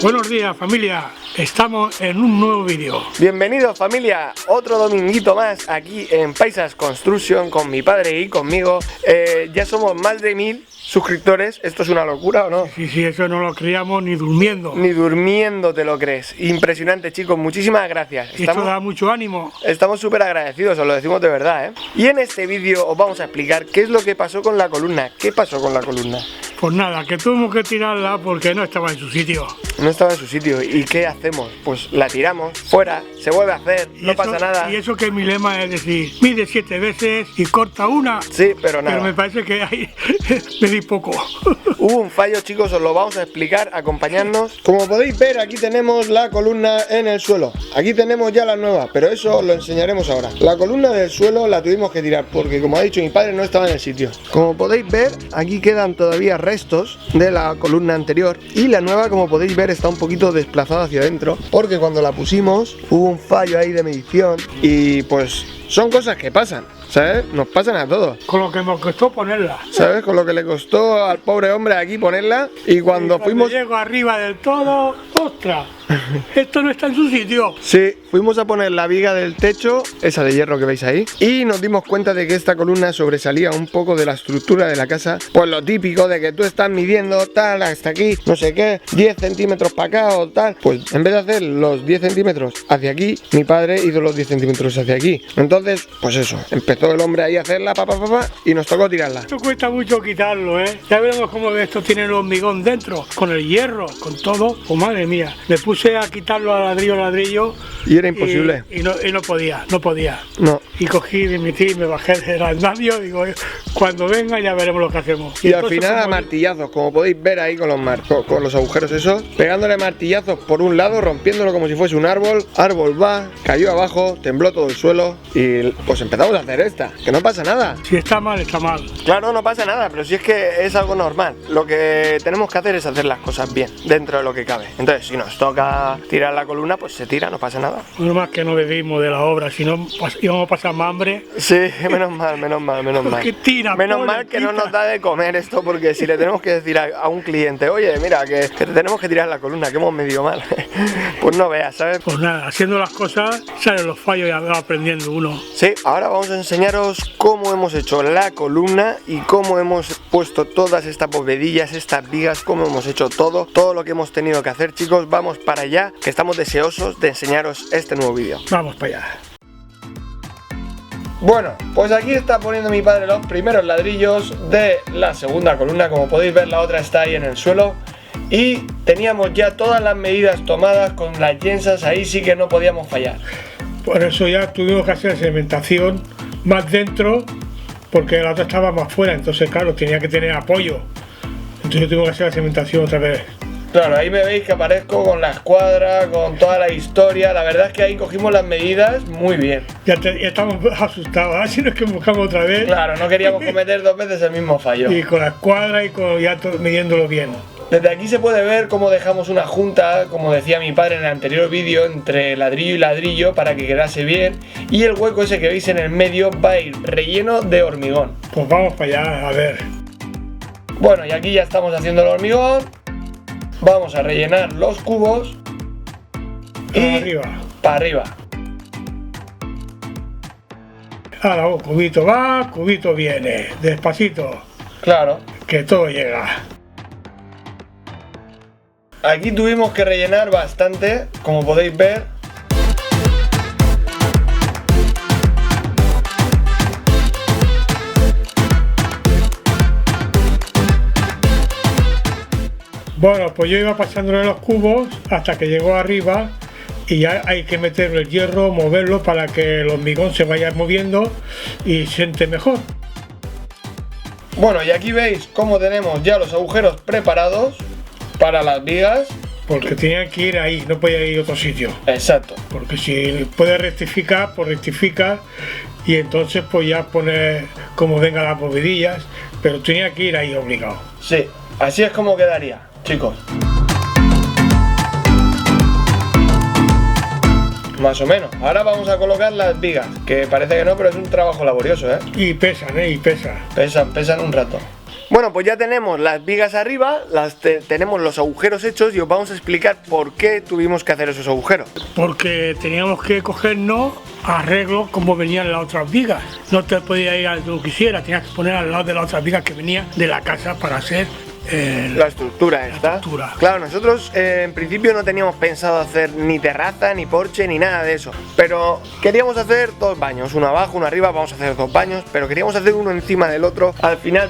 Buenos días, familia, estamos en un nuevo vídeo. Bienvenidos, familia, otro dominguito más aquí en Paisas Construction con mi padre y conmigo. Ya somos más de 1000 suscriptores. ¿Esto es una locura o no? Sí, eso no lo creíamos ni durmiendo. Ni durmiendo te lo crees. Impresionante, chicos, muchísimas gracias. Esto da mucho ánimo. Estamos súper agradecidos, os lo decimos de verdad, ¿eh? Y en este vídeo os vamos a explicar qué es lo que pasó con la columna. ¿Qué pasó con la columna? Pues nada, que tuvimos que tirarla porque no estaba en su sitio. No estaba en su sitio. ¿Y qué hacemos? Pues la tiramos fuera, se vuelve a hacer, no pasa nada. Y eso que mi lema es decir, mide 7 veces y corta una. Sí, pero nada. Pero me parece que ahí me di poco. Hubo un fallo, chicos, os lo vamos a explicar, acompañadnos. Como podéis ver, aquí tenemos la columna en el suelo. Aquí tenemos ya la nueva, pero eso os lo enseñaremos ahora. La columna del suelo la tuvimos que tirar porque, como ha dicho mi padre, no estaba en el sitio. Como podéis ver, aquí quedan todavía restos de la columna anterior y la nueva, como podéis ver, está un poquito desplazada hacia adentro porque cuando la pusimos hubo un fallo ahí de medición y pues son cosas que pasan, ¿sabes? Nos pasan a todos. Con lo que me costó ponerla. ¿Sabes? Con lo que le costó al pobre hombre aquí ponerla y cuando fuimos... llego arriba del todo, ¡ostras! Esto no está en su sitio. Sí, fuimos a poner la viga del techo, esa de hierro que veis ahí, y nos dimos cuenta de que esta columna sobresalía un poco de la estructura de la casa. Pues lo típico de que tú estás midiendo tal, hasta aquí, no sé qué, 10 centímetros para acá o tal. Pues en vez de hacer los 10 centímetros hacia aquí, mi padre hizo los 10 centímetros hacia aquí. Entonces, pues eso, empezó el hombre ahí a hacerla, y nos tocó tirarla. Esto cuesta mucho quitarlo, ¿eh? Ya veremos cómo esto tiene el hormigón dentro, con el hierro, con todo. Oh, madre mía, le puse a quitarlo a ladrillo y era imposible. Y no podía. No. Y cogí, dimití, me bajé del andamio, digo, cuando venga ya veremos lo que hacemos. Y al final a martillazos, como podéis ver ahí con los agujeros esos, pegándole martillazos por un lado, rompiéndolo como si fuese un árbol va, cayó abajo, tembló todo el suelo y pues empezamos a hacer esta, que no pasa nada. Si está mal, está mal. Claro, no pasa nada, pero si es que es algo normal. Lo que tenemos que hacer es hacer las cosas bien, dentro de lo que cabe. Entonces, si nos toca tirar la columna, pues se tira, no pasa nada. Menos mal que no bebimos de la obra, si no íbamos a pasar más hambre. Sí, menos mal. Menos mal que no nos da de comer esto, porque si le tenemos que decir a un cliente, oye, mira, que te tenemos que tirar la columna, que hemos medido mal, pues no veas, ¿sabes? Pues nada, haciendo las cosas salen los fallos y va aprendiendo uno. Sí, ahora vamos a enseñaros cómo hemos hecho la columna y cómo hemos puesto todas estas bovedillas, estas vigas, cómo hemos hecho todo lo que hemos tenido que hacer, chicos. Vamos para allá, que estamos deseosos de enseñaros este nuevo vídeo. Vamos para allá. Bueno, pues aquí está poniendo mi padre los primeros ladrillos de la segunda columna. Como podéis ver, la otra está ahí en el suelo. Y teníamos ya todas las medidas tomadas con las yensas, ahí sí que no podíamos fallar. Por eso ya tuvimos que hacer cementación más dentro, porque la otra estaba más fuera, entonces claro, tenía que tener apoyo. Entonces tuve que hacer la cementación otra vez. Claro, ahí me veis que aparezco con la escuadra, con toda la historia. La verdad es que ahí cogimos las medidas muy bien. Ya estamos asustados, así no es que buscamos otra vez. Claro, no queríamos cometer 2 veces el mismo fallo. Y con la escuadra y ya midiéndolo bien. Desde aquí se puede ver cómo dejamos una junta, como decía mi padre en el anterior vídeo, entre ladrillo y ladrillo para que quedase bien. Y el hueco ese que veis en el medio va a ir relleno de hormigón. Pues vamos para allá, a ver. Bueno, y aquí ya estamos haciendo el hormigón. Vamos a rellenar los cubos y para arriba. Ahora, cubito va, cubito viene, despacito. Claro. Que todo llega. Aquí tuvimos que rellenar bastante, como podéis ver. Bueno, pues yo iba pasándole los cubos hasta que llegó arriba y ya hay que meterle el hierro, moverlo para que el hormigón se vaya moviendo y siente mejor. Bueno, y aquí veis cómo tenemos ya los agujeros preparados para las vigas. Porque tenían que ir ahí, no podía ir a otro sitio. Exacto. Porque si puede rectificar, pues rectifica y entonces pues ya poner como vengan las bovedillas, pero tenía que ir ahí obligado. Sí, así es como quedaría, chicos. Más o menos. Ahora vamos a colocar las vigas, que parece que no, pero es un trabajo laborioso, ¿eh? Y pesan, y pesan. Pesan un rato. Bueno, pues ya tenemos las vigas arriba, tenemos los agujeros hechos y os vamos a explicar por qué tuvimos que hacer esos agujeros. Porque teníamos que cogernos arreglos como venían las otras vigas. No te podías ir a donde tú quisieras, tenías que poner al lado de las otras vigas que venían de la casa para hacer la estructura esta. estructura. Claro, nosotros en principio no teníamos pensado hacer ni terraza, ni porche, ni nada de eso. Pero queríamos hacer 2 baños, uno abajo, uno arriba, vamos a hacer 2 baños, pero queríamos hacer uno encima del otro. Al final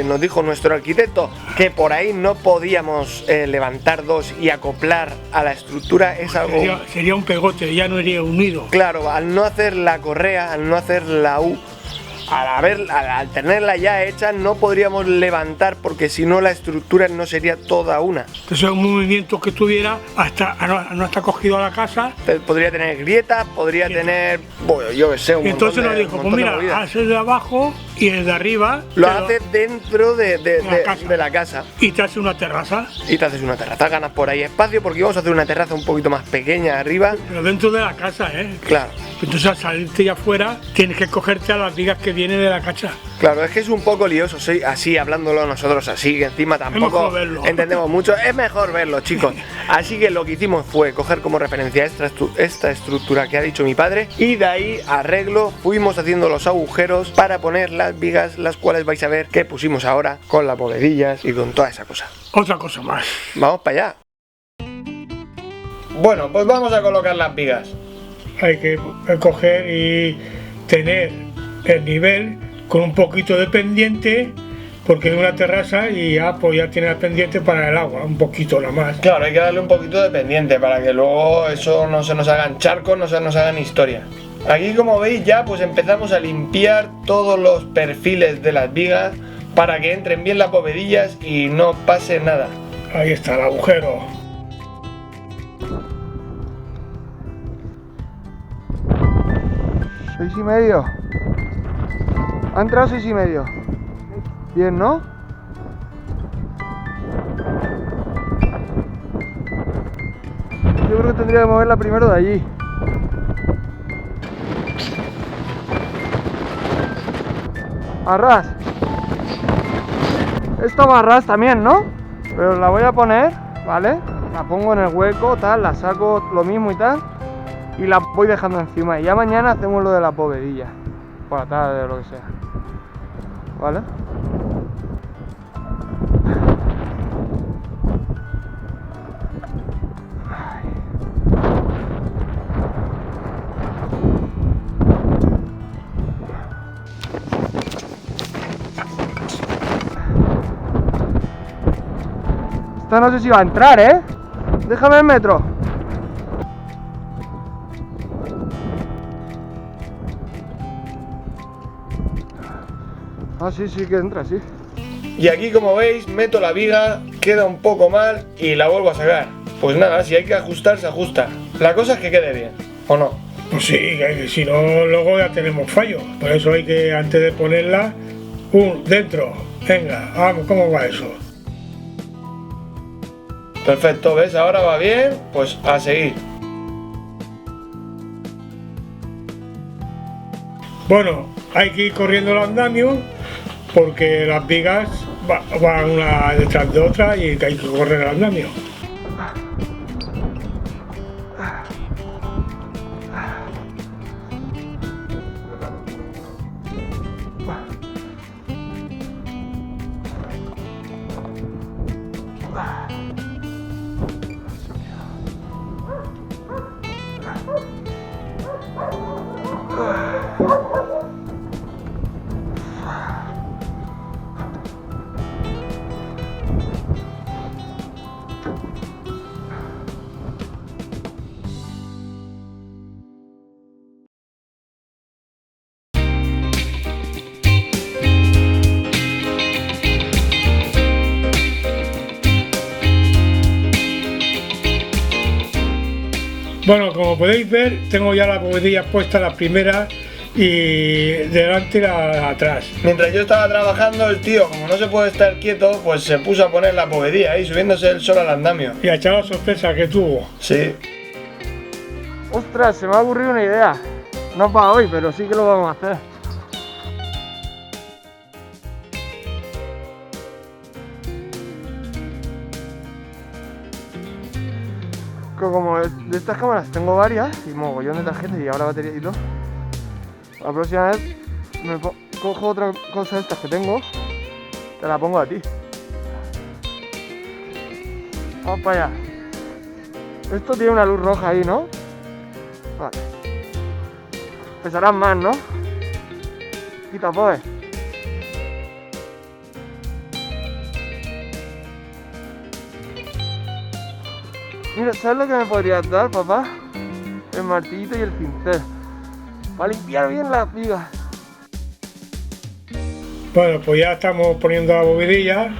nos dijo nuestro arquitecto que por ahí no podíamos levantar 2 y acoplar a la estructura. Es algo... Sería un pegote, ya no iría unido. Claro, al no hacer la correa, al no hacer la U, al tenerla ya hecha no podríamos levantar, porque si no la estructura no sería toda una. Entonces un movimiento que tuviera hasta no está cogido a la casa. Podría tener grietas, podría tener, bueno, yo que sé, un entonces montón de, nos dijo, pues mira, haz el de abajo y el de arriba lo haces dentro de la casa. Y te haces una terraza. Y te haces una terraza, ganas por ahí espacio, porque íbamos a hacer una terraza un poquito más pequeña arriba. Pero dentro de la casa, Claro. Entonces al salirte ya afuera tienes que cogerte a las vigas que vienen de la casa. Claro, es que es un poco lioso, así hablándolo nosotros así, que encima tampoco entendemos mucho. Es mejor verlo, chicos. Así que lo que hicimos fue coger como referencia esta estructura que ha dicho mi padre, y de ahí arreglo, fuimos haciendo los agujeros para poner las vigas, las cuales vais a ver que pusimos ahora con las bovedillas y con toda esa cosa. Otra cosa más. Vamos para allá. Bueno, pues vamos a colocar las vigas. Hay que coger y tener el nivel con un poquito de pendiente, porque es una terraza y ya pues ya tiene el pendiente para el agua, un poquito nada más. Claro, hay que darle un poquito de pendiente para que luego eso no se nos hagan charcos, no se nos hagan historia. Aquí, como veis, ya pues empezamos a limpiar todos los perfiles de las vigas para que entren bien las bovedillas y no pase nada. Ahí está el agujero. 6,5. Ha entrado 6,5. Bien, ¿no? Yo creo que tendría que moverla primero de allí. Arras. Esto va a ras también, ¿no? Pero la voy a poner, ¿vale? La pongo en el hueco, tal, la saco lo mismo y tal, y la voy dejando encima. Y ya mañana hacemos lo de la bovedilla, por la tarde o lo que sea, ¿vale? Esta no sé si va a entrar, ¿eh? Déjame el metro. Ah, sí, sí que entra, sí. Y aquí, como veis, meto la viga, queda un poco mal y la vuelvo a sacar. Pues nada, si hay que ajustar, se ajusta. La cosa es que quede bien, ¿o no? Pues sí, que si no, luego ya tenemos fallos. Por eso hay que, antes de ponerla, dentro. Venga, vamos, ¿cómo va eso? Perfecto, ¿ves? Ahora va bien, pues a seguir. Bueno, hay que ir corriendo el andamio porque las vigas van una detrás de otra y hay que correr el andamio. Bueno, como podéis ver, tengo ya las bovedillas puestas, las primeras, y delante y la atrás. Mientras yo estaba trabajando, el tío, como no se puede estar quieto, pues se puso a poner la bovedilla ahí, subiéndose él solo al andamio. Y a echar la sorpresa que tuvo. Sí. Ostras, se me ha ocurrido una idea. No para hoy, pero sí que lo vamos a hacer. como de estas cámaras tengo varias y mogollón de tarjetas y ahora batería y todo. La próxima vez cojo otra cosa de estas que tengo, te la pongo a ti. Vamos para allá. Esto tiene una luz roja ahí, ¿no? Vale. Pesarán más, ¿no? Quita, pues. Mira, ¿sabes lo que me podrías dar, papá? El martillito y el pincel. Para limpiar bien las vigas. Bueno, pues ya estamos poniendo la bovedilla.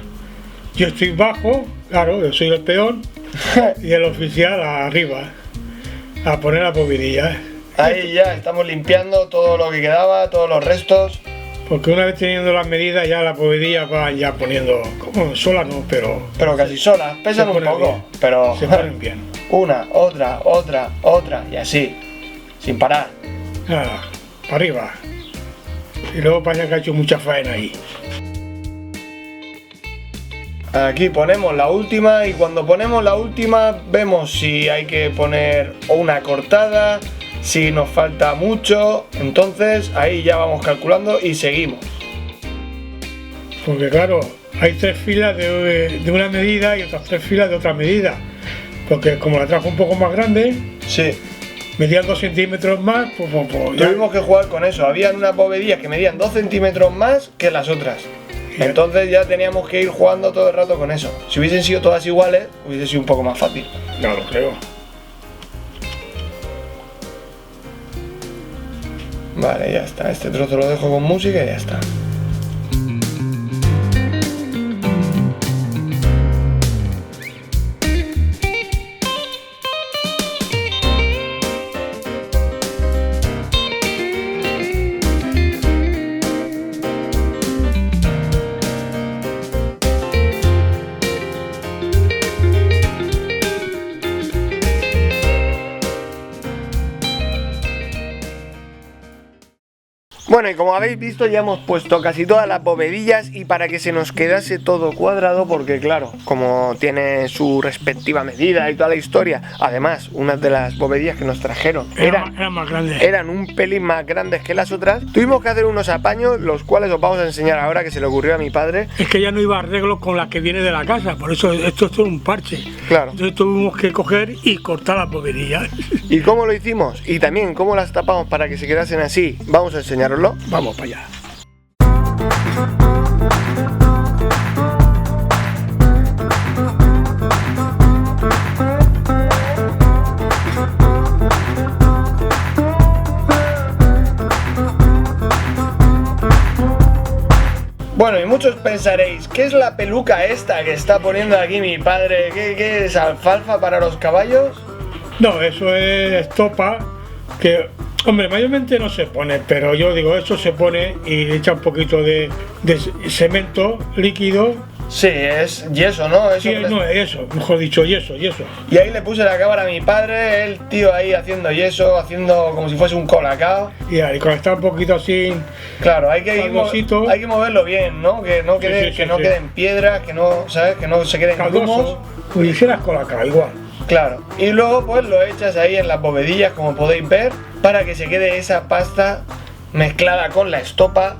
Yo estoy bajo, claro, yo soy el peón. Y el oficial arriba. A poner la bovedilla. Ahí ya estamos limpiando todo lo que quedaba, todos los restos. Porque una vez teniendo las medidas ya las bovedillas van ya poniendo, como sola no, pero casi solas, pesan un poco, bien. pero Se ponen bien. Una, otra y así, sin parar. Nada, para arriba. Y luego pasa que ha hecho mucha faena ahí. Aquí ponemos la última y cuando ponemos la última vemos si hay que poner una cortada, si nos falta mucho, entonces ahí ya vamos calculando y seguimos. Porque claro, hay 3 filas de una medida y otras 3 filas de otra medida. Porque como la trajo un poco más grande, sí, medían 2 centímetros más, pues ya. Tuvimos que jugar con eso, habían unas bovedillas que medían 2 centímetros más que las otras. Entonces ya teníamos que ir jugando todo el rato con eso. Si hubiesen sido todas iguales, hubiese sido un poco más fácil. No lo creo. Vale, ya está. Este trozo lo dejo con música y ya está. Bueno, y como habéis visto ya hemos puesto casi todas las bovedillas y para que se nos quedase todo cuadrado, porque claro, como tiene su respectiva medida y toda la historia, además unas de las bovedillas que nos trajeron eran más grandes, eran un pelín más grandes que las otras, tuvimos que hacer unos apaños, los cuales os vamos a enseñar ahora, que se le ocurrió a mi padre. Es que ya no iba a arreglo con la que viene de la casa, por eso esto es un parche. Claro. Entonces tuvimos que coger y cortar las bovedillas. ¿Y cómo lo hicimos? Y también cómo las tapamos para que se quedasen así, vamos a enseñaroslo. Vamos para allá. Bueno, y muchos pensaréis, ¿qué es la peluca esta que está poniendo aquí mi padre? ¿Qué es alfalfa para los caballos? No, eso es estopa, que, hombre, mayormente no se pone, pero yo digo, eso se pone y le echa un poquito de cemento líquido. Sí, es yeso, ¿no? Eso Sí, no, eso, mejor dicho, yeso. Y ahí le puse la cámara a mi padre, el tío ahí haciendo yeso, haciendo como si fuese un colacao. Y cuando está un poquito así... Claro, hay que moverlo bien, ¿no? Que no quede, sí, que no queden piedras, que no, ¿sabes? Que no se queden grumos. Pues hicieras colacao, igual. Claro, y luego pues lo echas ahí en las bovedillas, como podéis ver, para que se quede esa pasta mezclada con la estopa.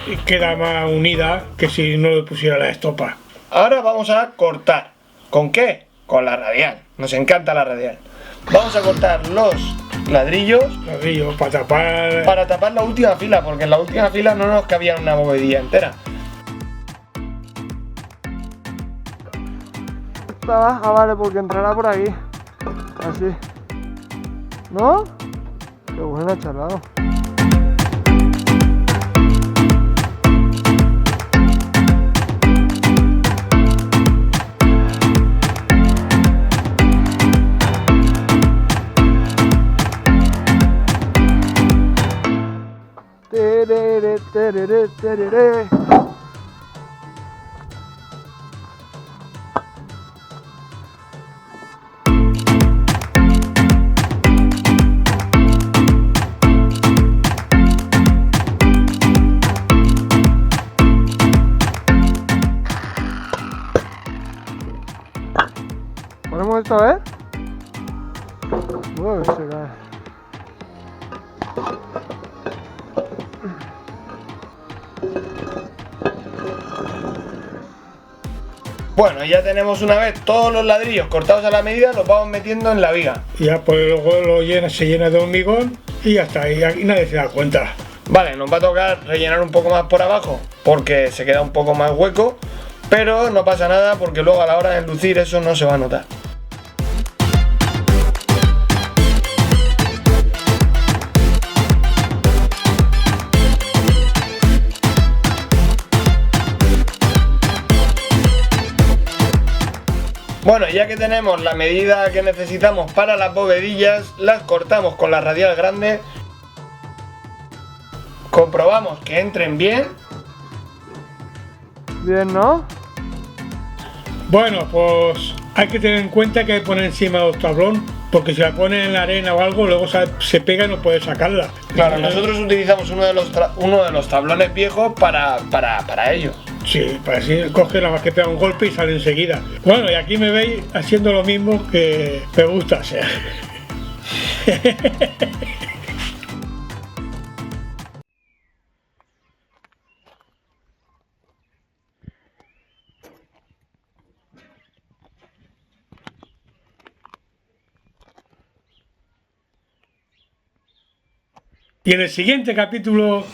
Y queda más unida que si no le pusiera la estopa. Ahora vamos a cortar. ¿Con qué? Con la radial. Nos encanta la radial. Vamos a cortar los ladrillos. Ladrillos para tapar... Para tapar la última fila, porque en la última fila no nos cabía una bovedilla entera. Esta baja, vale, porque entrará por aquí. Así. ¿No? Qué bueno, charlado. ¿Ponemos esta vez? Uy, se cae. Bueno, ya tenemos una vez todos los ladrillos cortados a la medida, los vamos metiendo en la viga. Y ya pues luego se llena de hormigón y ya está, y aquí nadie se da cuenta. Vale, nos va a tocar rellenar un poco más por abajo porque se queda un poco más hueco, pero no pasa nada porque luego a la hora de enlucir eso no se va a notar. Bueno, ya que tenemos la medida que necesitamos para las bovedillas, las cortamos con la radial grande. Comprobamos que entren bien. Bien, ¿no? Bueno, pues hay que tener en cuenta que hay que poner encima del tablón, porque si la pones en la arena o algo, luego se pega y no puedes sacarla. Claro, nosotros utilizamos uno de los tablones viejos para ello. Sí, para así coge nada más que pega un golpe y sale enseguida. Bueno, y aquí me veis haciendo lo mismo que me gusta hacer. Y en el siguiente capítulo